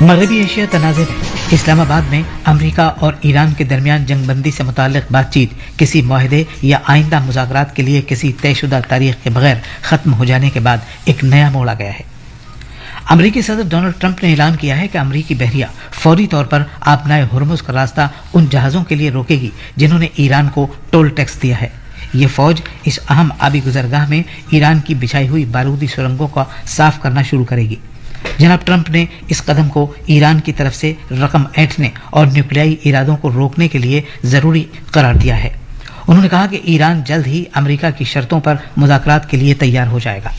مغربی ایشیا تنازع میں اسلام آباد میں امریکہ اور ایران کے درمیان جنگ بندی سے متعلق بات چیت کسی معاہدے یا آئندہ مذاکرات کے لیے کسی طے شدہ تاریخ کے بغیر ختم ہو جانے کے بعد ایک نیا موڑ آ گیا ہے۔ امریکی صدر ڈونلڈ ٹرمپ نے اعلان کیا ہے کہ امریکی بحریہ فوری طور پر آبنائے ہرمز کا راستہ ان جہازوں کے لیے روکے گی جنہوں نے ایران کو ٹول ٹیکس دیا ہے۔ یہ فوج اس اہم آبی گزرگاہ میں ایران کی بچھائی ہوئی بارودی سرنگوں کا صاف کرنا شروع کرے گی۔ جناب ٹرمپ نے اس قدم کو ایران کی طرف سے رقم اینٹھنے اور نیوکلیائی ارادوں کو روکنے کے لیے ضروری قرار دیا ہے۔ انہوں نے کہا کہ ایران جلد ہی امریکہ کی شرطوں پر مذاکرات کے لیے تیار ہو جائے گا۔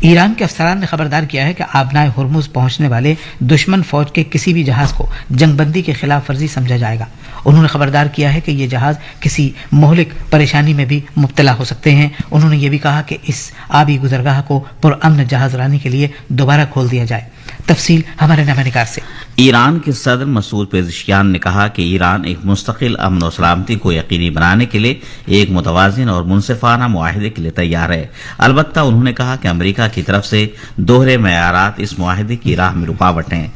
ایران کے افسران نے خبردار کیا ہے کہ آبنائے ہرمز پہنچنے والے دشمن فوج کے کسی بھی جہاز کو جنگ بندی کی خلاف ورزی سمجھا جائے گا۔ انہوں نے خبردار کیا ہے کہ یہ جہاز کسی مہلک پریشانی میں بھی مبتلا ہو سکتے ہیں۔ انہوں نے یہ بھی کہا کہ اس آبی گزرگاہ کو پرامن جہاز رانی کے لیے دوبارہ کھول دیا جائے۔ تفصیل ہمارے نامہ نگار سے۔ ایران کے صدر مسعود پیزشکیان نے کہا کہ ایران ایک مستقل امن و سلامتی کو یقینی بنانے کے لیے ایک متوازن اور منصفانہ معاہدے کے لیے تیار ہے۔ البتہ انہوں نے کہا کہ امریکہ کی طرف سے دوہرے معیارات اس معاہدے کی راہ میں رکاوٹ ہیں۔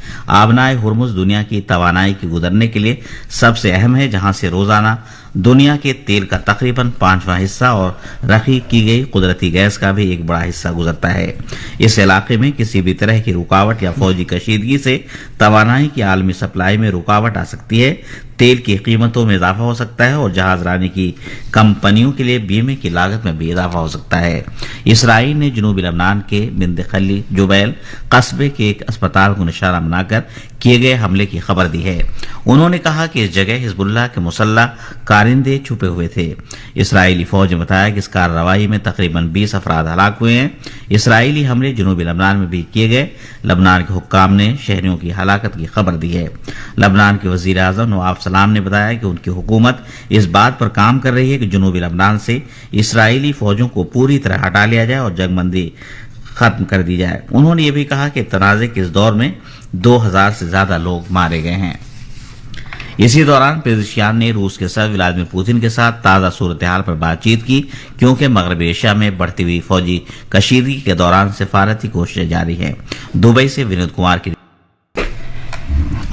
آبنائے ہرمز دنیا کی توانائی کے گزرنے کے لیے سب سے اہم ہے، جہاں سے روزانہ دنیا کے تیل کا تقریباً 5واں حصہ اور رقیق کی گئی قدرتی گیس کا بھی ایک بڑا حصہ گزرتا ہے۔ اس علاقے میں کسی بھی طرح کی رکاوٹ یا فوجی کشیدگی سے توانائی کی عالمی سپلائی میں رکاوٹ آ سکتی ہے، تیل کی قیمتوں میں اضافہ ہو سکتا ہے اور جہاز رانی کی کمپنیوں کے لیے بیمے کی لاگت میں بھی اضافہ ہو سکتا ہے۔ اسرائیل نے جنوبی لبنان کے بنت خلی جبیل قصبے کے ایک اسپتال کو نشانہ بنا کر کیے گئے حملے کی خبر دی ہے۔ انہوں نے کہا کہ اس جگہ حزب اللہ کے مسلح کارندے چھپے ہوئے تھے۔ اسرائیلی فوج نے بتایا کہ اس کارروائی میں تقریباً 20 افراد ہلاک ہوئے ہیں۔ اسرائیلی حملے جنوبی لبنان میں بھی کیے گئے۔ لبنان کے حکام نے شہریوں کی ہلاکت کی خبر دی ہے۔ لبنان کے وزیر اعظم نواب سلام نے بتایا کہ ان کی حکومت اس بات پر کام کر رہی ہے کہ جنوبی لبنان سے اسرائیلی فوجوں کو پوری طرح ہٹا لیا جائے اور جنگ بندی ختم کر دی جائے۔ انہوں نے یہ بھی کہا کہ تنازع کے اس دور میں 2000 سے زیادہ لوگ مارے گئے ہیں۔ اسی دوران پیزشکیان نے روس کے صدر ولادیمیر پوتن کے ساتھ تازہ صورتحال پر بات چیت کی، کیونکہ مغربی ایشیا میں بڑھتی ہوئی فوجی کشیدگی کے دوران سفارتی کوششیں جاری ہیں۔ دبئی سے ونود کمار کی۔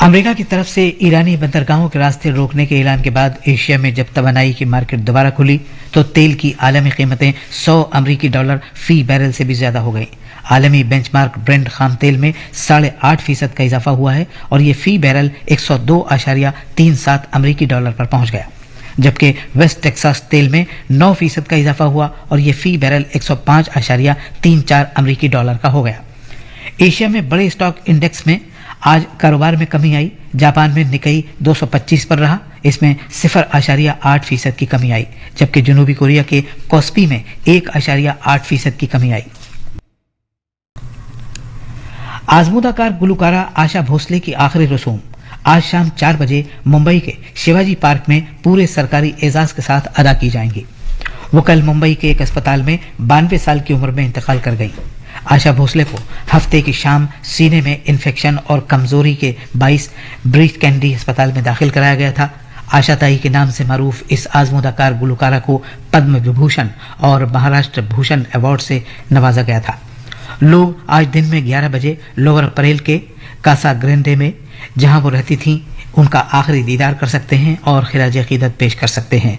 امریکہ کی طرف سے ایرانی بندرگاہوں کے راستے روکنے کے اعلان کے بعد ایشیا میں جب توانائی کی مارکیٹ دوبارہ کھلی تو تیل کی عالمی قیمتیں $100 فی بیرل سے بھی زیادہ ہو گئیں۔ عالمی بینچ مارک برنٹ خام تیل میں 8.5% کا اضافہ ہوا ہے اور یہ فی بیرل $102.37 پر پہنچ گیا، جبکہ ویسٹ ٹیکساس تیل میں 9% کا اضافہ ہوا اور یہ فی بیرل $105.34 کا ہو گیا۔ ایشیا میں بڑے اسٹاک انڈیکس میں آج کاروبار میں کمی آئی۔ جاپان میں نکئی 225 پر رہا، اس میں 0.8% کی کمی آئی، جبکہ جنوبی کوریا کے کوسپی میں 1.8% کی کمی آئی۔ آزمودہ کار گلوکارہ آشا بھوسلے کی آخری رسوم آج شام 4 بجے ممبئی کے شیواجی پارک میں پورے سرکاری اعزاز کے ساتھ ادا کی جائیں گی۔ وہ کل ممبئی کے ایک اسپتال میں 92 سال کی عمر میں انتقال کر گئیں۔ آشا بھوسلے کو ہفتے کی شام سینے میں انفیکشن اور کمزوری کے باعث بریچ کینڈی اسپتال میں داخل کرایا گیا تھا۔ آشا تائی کے نام سے معروف اس آزمودہ کار گلوکارہ کو پدم وبھوشن اور مہاراشٹر بھوشن ایوارڈ سے نوازا گیا تھا۔ لوگ آج دن میں 11 بجے لوور پریل کے کاسا گرینڈے میں، جہاں وہ رہتی تھیں، ان کا آخری دیدار کر سکتے ہیں اور خراج عقیدت پیش کر سکتے ہیں۔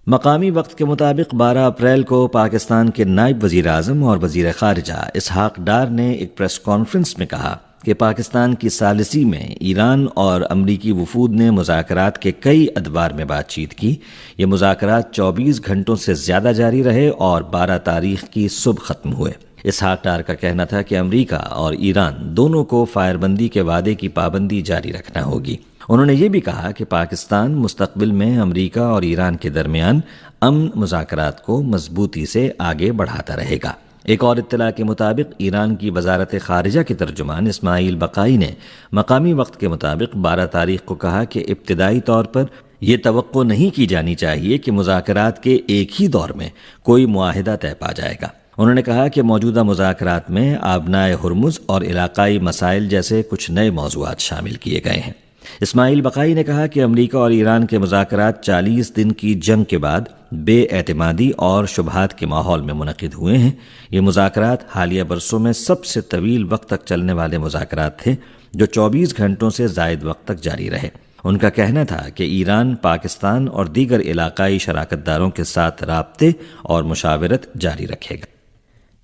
مقامی وقت کے مطابق 12 اپریل کو پاکستان کے نائب وزیر اعظم اور وزیر خارجہ اسحاق ڈار نے ایک پریس کانفرنس میں کہا کہ پاکستان کی ثالثی میں ایران اور امریکی وفود نے مذاکرات کے کئی ادوار میں بات چیت کی۔ یہ مذاکرات 24 گھنٹوں سے زیادہ جاری رہے اور 12 تاریخ کی صبح ختم ہوئے۔ اسحاق ڈار کا کہنا تھا کہ امریکہ اور ایران دونوں کو فائر بندی کے وعدے کی پابندی جاری رکھنا ہوگی۔ انہوں نے یہ بھی کہا کہ پاکستان مستقبل میں امریکہ اور ایران کے درمیان امن مذاکرات کو مضبوطی سے آگے بڑھاتا رہے گا۔ ایک اور اطلاع کے مطابق ایران کی وزارت خارجہ کے ترجمان اسماعیل بقائی نے مقامی وقت کے مطابق 12 تاریخ کو کہا کہ ابتدائی طور پر یہ توقع نہیں کی جانی چاہیے کہ مذاکرات کے ایک ہی دور میں کوئی معاہدہ طے پا جائے گا۔ انہوں نے کہا کہ موجودہ مذاکرات میں آبنائے ہرمز اور علاقائی مسائل جیسے کچھ نئے موضوعات شامل کیے گئے ہیں۔ اسماعیل بقائی نے کہا کہ امریکہ اور ایران کے مذاکرات 40 دن کی جنگ کے بعد بے اعتمادی اور شبہات کے ماحول میں منعقد ہوئے ہیں۔ یہ مذاکرات حالیہ برسوں میں سب سے طویل وقت تک چلنے والے مذاکرات تھے جو 24 گھنٹوں سے زائد وقت تک جاری رہے۔ ان کا کہنا تھا کہ ایران پاکستان اور دیگر علاقائی شراکت داروں کے ساتھ رابطے اور مشاورت جاری رکھے گا۔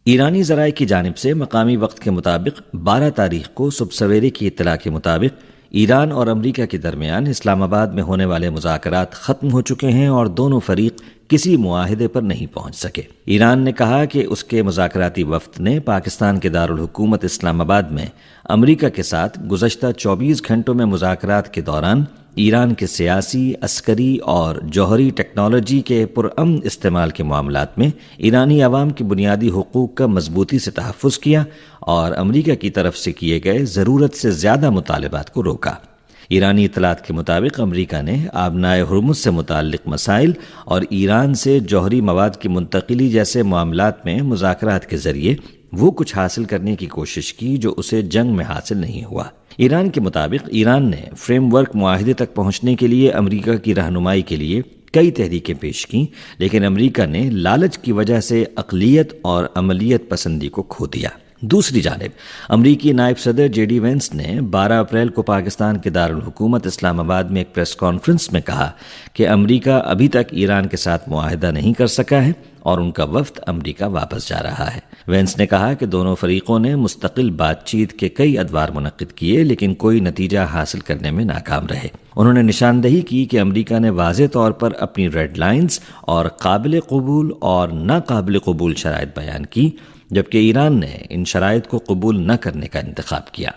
ایرانی ذرائع کی جانب سے مقامی وقت کے مطابق 12 تاریخ کو صبح سویرے کی اطلاع کے مطابق ایران اور امریکہ کے درمیان اسلام آباد میں ہونے والے مذاکرات ختم ہو چکے ہیں اور دونوں فریق کسی معاہدے پر نہیں پہنچ سکے۔ ایران نے کہا کہ اس کے مذاکراتی وفد نے پاکستان کے دارالحکومت اسلام آباد میں امریکہ کے ساتھ گزشتہ 24 گھنٹوں میں مذاکرات کے دوران ایران کے سیاسی، عسکری اور جوہری ٹیکنالوجی کے پرامن استعمال کے معاملات میں ایرانی عوام کے بنیادی حقوق کا مضبوطی سے تحفظ کیا اور امریکہ کی طرف سے کیے گئے ضرورت سے زیادہ مطالبات کو روکا۔ ایرانی اطلاعات کے مطابق امریکہ نے آبنائے ہرمز سے متعلق مسائل اور ایران سے جوہری مواد کی منتقلی جیسے معاملات میں مذاکرات کے ذریعے وہ کچھ حاصل کرنے کی کوشش کی جو اسے جنگ میں حاصل نہیں ہوا۔ ایران کے مطابق ایران نے فریم ورک معاہدے تک پہنچنے کے لیے امریکہ کی رہنمائی کے لیے کئی تحریکیں پیش کیں، لیکن امریکہ نے لالچ کی وجہ سے عقلیت اور عملیت پسندی کو کھو دیا۔ دوسری جانب امریکی نائب صدر جے ڈی وینس نے 12 اپریل کو پاکستان کے دارالحکومت اسلام آباد میں ایک پریس کانفرنس میں کہا کہ امریکہ ابھی تک ایران کے ساتھ معاہدہ نہیں کر سکا ہے اور ان کا وفد امریکہ واپس جا رہا ہے۔ وینس نے کہا کہ دونوں فریقوں نے مستقل بات چیت کے کئی ادوار منعقد کیے لیکن کوئی نتیجہ حاصل کرنے میں ناکام رہے۔ انہوں نے نشاندہی کی کہ امریکہ نے واضح طور پر اپنی ریڈ لائنز اور قابل قبول اور ناقابل قبول شرائط بیان کی، جبکہ ایران نے ان شرائط کو قبول نہ کرنے کا انتخاب کیا۔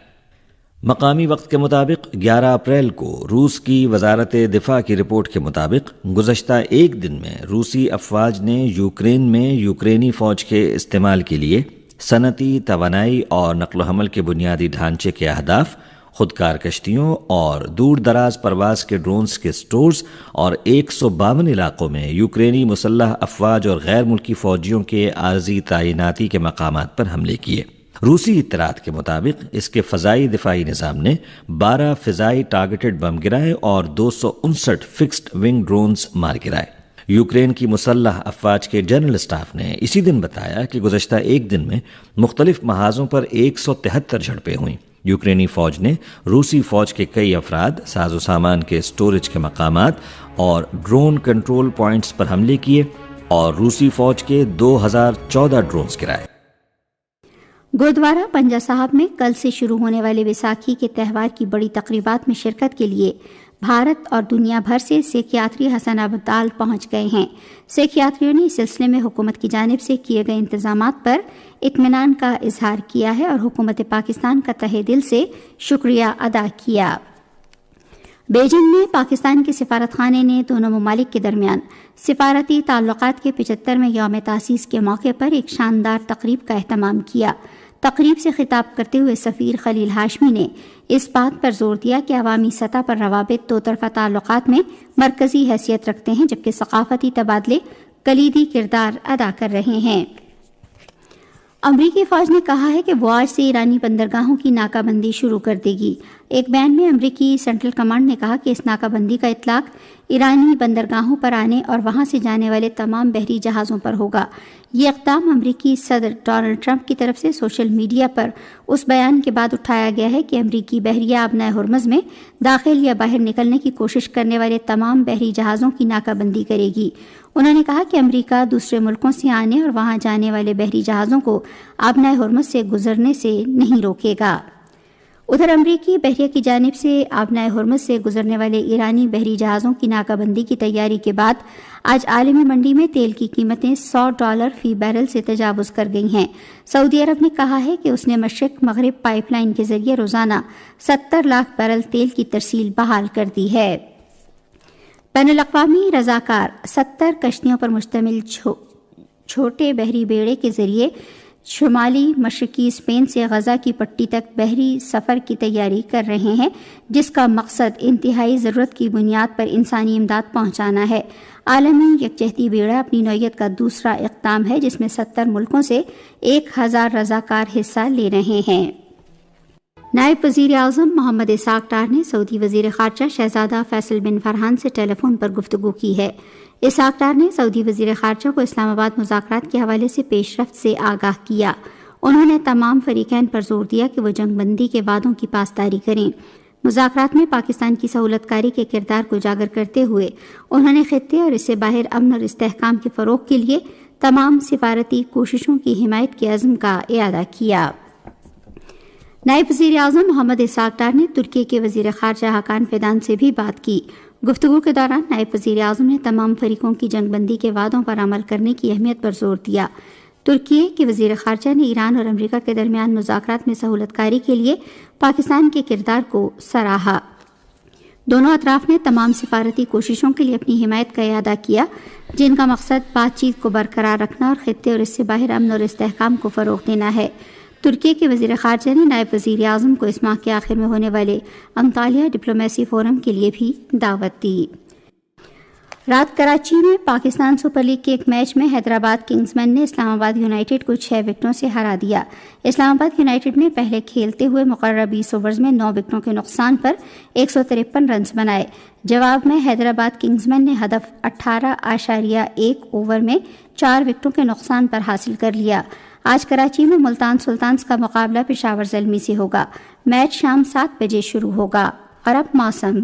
مقامی وقت کے مطابق 11 اپریل کو روس کی وزارت دفاع کی رپورٹ کے مطابق گزشتہ ایک دن میں روسی افواج نے یوکرین میں یوکرینی فوج کے استعمال کے لیے صنعتی، توانائی اور نقل و حمل کے بنیادی ڈھانچے کے اہداف، خودکار کشتیوں اور دور دراز پرواز کے ڈرونز کے سٹورز اور 152 علاقوں میں یوکرینی مسلح افواج اور غیر ملکی فوجیوں کے عارضی تعیناتی کے مقامات پر حملے کیے۔ روسی اطلاعات کے مطابق اس کے فضائی دفاعی نظام نے 12 فضائی ٹارگیٹڈ بم گرائے اور 259 فکسڈ ونگ ڈرونز مار گرائے۔ یوکرین کی مسلح افواج کے جنرل اسٹاف نے اسی دن بتایا کہ گزشتہ ایک دن میں مختلف محاذوں پر 173 جھڑپیں ہوئیں۔ یوکرینی فوج نے روسی فوج کے کئی افراد، ساز و سامان کے سٹوریج کے مقامات اور ڈرون کنٹرول پوائنٹس پر حملے کیے اور روسی فوج کے 2014 ڈرونز گرائے۔ گردوارہ پنجہ صاحب میں کل سے شروع ہونے والے ویساکھی کے تہوار کی بڑی تقریبات میں شرکت کے لیے بھارت اور دنیا بھر سے سکھ یاتری حسن ابدال پہنچ گئے ہیں۔ سکھ یاتریوں نے اس سلسلے میں حکومت کی جانب سے کیے گئے انتظامات پر اطمینان کا اظہار کیا ہے اور حکومت پاکستان کا تہہ دل سے شکریہ ادا کیا۔ بیجنگ میں پاکستان کے سفارت خانے نے دونوں ممالک کے درمیان سفارتی تعلقات کے 75ویں یوم تاسیس کے موقع پر ایک شاندار تقریب کا اہتمام کیا۔ تقریب سے خطاب کرتے ہوئے سفیر خلیل ہاشمی نے اس بات پر زور دیا کہ عوامی سطح پر روابط دو طرفہ تعلقات میں مرکزی حیثیت رکھتے ہیں، جبکہ ثقافتی تبادلے کلیدی کردار ادا کر رہے ہیں۔ امریکی فوج نے کہا ہے کہ وہ آج سے ایرانی بندرگاہوں کی ناکہ بندی شروع کر دے گی۔ ایک بیان میں امریکی سینٹرل کمانڈ نے کہا کہ اس ناکہ بندی کا اطلاق ایرانی بندرگاہوں پر آنے اور وہاں سے جانے والے تمام بحری جہازوں پر ہوگا۔ یہ اقدام امریکی صدر ڈونلڈ ٹرمپ کی طرف سے سوشل میڈیا پر اس بیان کے بعد اٹھایا گیا ہے کہ امریکی بحریہ آبنائے ہرمز میں داخل یا باہر نکلنے کی کوشش کرنے والے تمام بحری جہازوں کی ناکہ بندی کرے گی۔ انہوں نے کہا کہ امریکہ دوسرے ملکوں سے آنے اور وہاں جانے والے بحری جہازوں کو آبنائے ہرمز سے گزرنے سے نہیں روکے گا۔ ادھر امریکی بحریہ کی جانب سے آبنائے ہرمز سے گزرنے والے ایرانی بحری جہازوں کی ناکہ بندی کی تیاری کے بعد آج عالمی منڈی میں تیل کی قیمتیں $100 فی بیرل سے تجاوز کر گئی ہیں۔ سعودی عرب نے کہا ہے کہ اس نے مشرق مغرب پائپ لائن کے ذریعے روزانہ 70 لاکھ بیرل تیل کی ترسیل بحال کر دی ہے۔ بین الاقوامی رضاکار 70 کشتیوں پر مشتمل چھوٹے بحری بیڑے کے ذریعے شمالی مشرقی اسپین سے غزہ کی پٹی تک بحری سفر کی تیاری کر رہے ہیں، جس کا مقصد انتہائی ضرورت کی بنیاد پر انسانی امداد پہنچانا ہے۔ عالمی یکجہتی بیڑا اپنی نوعیت کا دوسرا اقدام ہے جس میں 70 ملکوں سے 1000 رضاکار حصہ لے رہے ہیں۔ نائب وزیر اعظم محمد اسحاق ڈار نے سعودی وزیر خارجہ شہزادہ فیصل بن فرحان سے ٹیلی فون پر گفتگو کی ہے۔ اسحاق ڈار نے سعودی وزیر خارجہ کو اسلام آباد مذاکرات کے حوالے سے پیش رفت سے آگاہ کیا۔ انہوں نے تمام فریقین پر زور دیا کہ وہ جنگ بندی کے وعدوں کی پاسداری کریں۔ مذاکرات میں پاکستان کی سہولت کاری کے کردار کو اجاگر کرتے ہوئے انہوں نے خطے اور اس سے باہر امن اور استحکام کے فروغ کے لیے تمام سفارتی کوششوں کی حمایت کے عزم کا اعادہ کیا۔ نائب وزیر اعظم محمد اسحاق ڈار نے ترکی کے وزیر خارجہ حکان فیدان سے بھی بات کی۔ گفتگو کے دوران نائب وزیر اعظم نے تمام فریقوں کی جنگ بندی کے وعدوں پر عمل کرنے کی اہمیت پر زور دیا۔ ترکی کے وزیر خارجہ نے ایران اور امریکہ کے درمیان مذاکرات میں سہولت کاری کے لیے پاکستان کے کردار کو سراہا۔ دونوں اطراف نے تمام سفارتی کوششوں کے لیے اپنی حمایت کا اعادہ کیا، جن کا مقصد بات چیت کو برقرار رکھنا اور خطے اور اس سے باہر امن اور استحکام کو فروغ دینا ہے۔ ترکی کے وزیر خارجہ نے نائب وزیر اعظم کو اس ماہ کے آخر میں ہونے والے انطالیہ ڈپلومیسی فورم کے لیے بھی دعوت دی۔ رات کراچی میں پاکستان سپر لیگ کے ایک میچ میں حیدرآباد کنگز مین نے اسلام آباد یونائیٹڈ کو 6 وکٹوں سے ہرا دیا۔ اسلام آباد یونائیٹڈ نے پہلے کھیلتے ہوئے مقررہ 20 اوورز میں 9 وکٹوں کے نقصان پر 153 رنز بنائے۔ جواب میں حیدرآباد کنگز مین نے ہدف 18.1 اوور میں 4 وکٹوں کے نقصان پر حاصل کر لیا۔ آج کراچی میں ملتان سلطانز کا مقابلہ پشاور زلمی سے ہوگا۔ میچ شام 7 بجے شروع ہوگا۔ اور اب موسم۔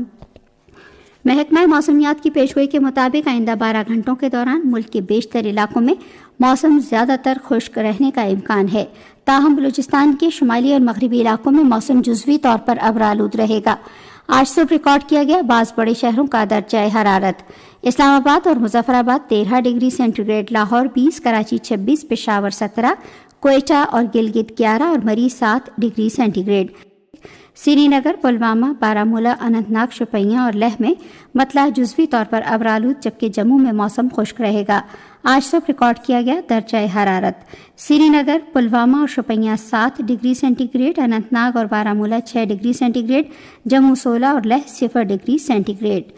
محکمہ موسمیات کی پیشگوئی کے مطابق آئندہ 12 گھنٹوں کے دوران ملک کے بیشتر علاقوں میں موسم زیادہ تر خشک رہنے کا امکان ہے، تاہم بلوچستان کے شمالی اور مغربی علاقوں میں موسم جزوی طور پر ابرآلود رہے گا۔ آج صبح ریکارڈ کیا گیا بعض بڑے شہروں کا درجہ حرارت: اسلام آباد اور Muzaffarabad 13 degree centigrade, Lahore 20، Karachi 26، Peshawar 17، Quetta اور گلگت 11 اور مریض 7 degree centigrade. Srinagar, Pulwama, Baramulla, Anantnag, Shopian اور لیہ میں مطلع جزوی طور پر ابرآلود، جبکہ جموں میں موسم خشک رہے گا۔ آج صبح ریکارڈ کیا گیا درجہ حرارت: سری نگر، پلوامہ اور Shopian 7 degree centigrade, Anantnag اور Baramulla 6 degree centigrade, Jammu 16 اور لیہ 0 ڈگری سینٹی گریڈ۔